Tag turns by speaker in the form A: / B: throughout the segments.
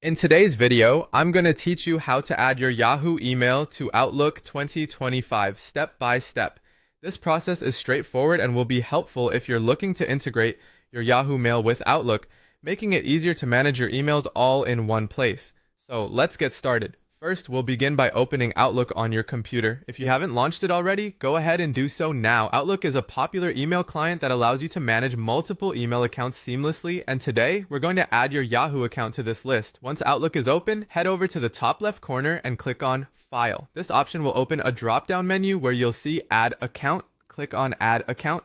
A: In today's video, I'm going to teach you how to add your Yahoo email to Outlook 2025 step by step. This process is straightforward and will be helpful if you're looking to integrate your Yahoo Mail with Outlook, making it easier to manage your emails all in one place. So let's get started. First, we'll begin by opening Outlook on your computer. If you haven't launched it already, go ahead and do so now. Outlook is a popular email client that allows you to manage multiple email accounts seamlessly, and today we're going to add your Yahoo account to this list. Once Outlook is open, head over to the top left corner and click on File. This option will open a drop-down menu where you'll see Add Account. Click on Add Account.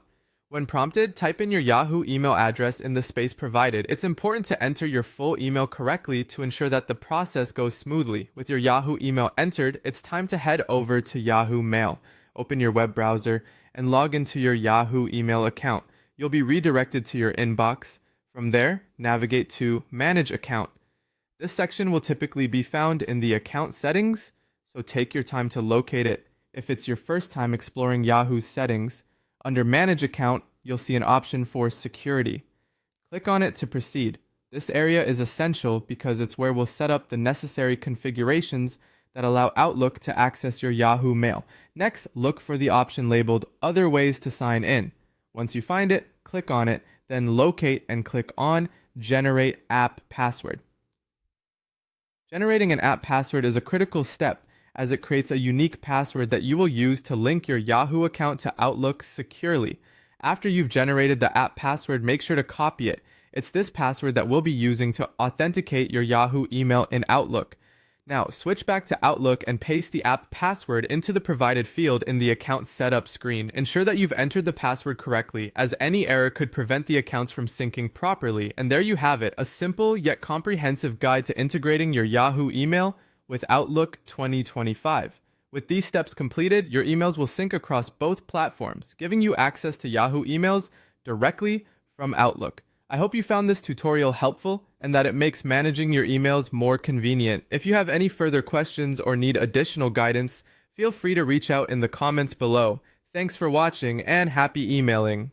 A: When prompted, type in your Yahoo email address in the space provided. It's important to enter your full email correctly to ensure that the process goes smoothly. With your Yahoo email entered, it's time to head over to Yahoo Mail. Open your web browser and log into your Yahoo email account. You'll be redirected to your inbox. From there, navigate to Manage Account. This section will typically be found in the account settings, so take your time to locate it. If it's your first time exploring Yahoo's settings, under Manage Account, you'll see an option for Security. Click on it to proceed. This area is essential because it's where we'll set up the necessary configurations that allow Outlook to access your Yahoo Mail. Next, look for the option labeled Other Ways to Sign In. Once you find it, click on it, then locate and click on Generate App Password. Generating an app password is a critical step, as it creates a unique password that you will use to link your Yahoo account to Outlook securely. After you've generated the app password, make sure to copy it. It's this password that we'll be using to authenticate your Yahoo email in Outlook. Now, switch back to Outlook and paste the app password into the provided field in the account setup screen. Ensure that you've entered the password correctly, as any error could prevent the accounts from syncing properly. And there you have it, a simple yet comprehensive guide to integrating your Yahoo email with Outlook 2025. With these steps completed, your emails will sync across both platforms, giving you access to Yahoo emails directly from Outlook. I hope you found this tutorial helpful and that it makes managing your emails more convenient. If you have any further questions or need additional guidance, feel free to reach out in the comments below. Thanks for watching and happy emailing.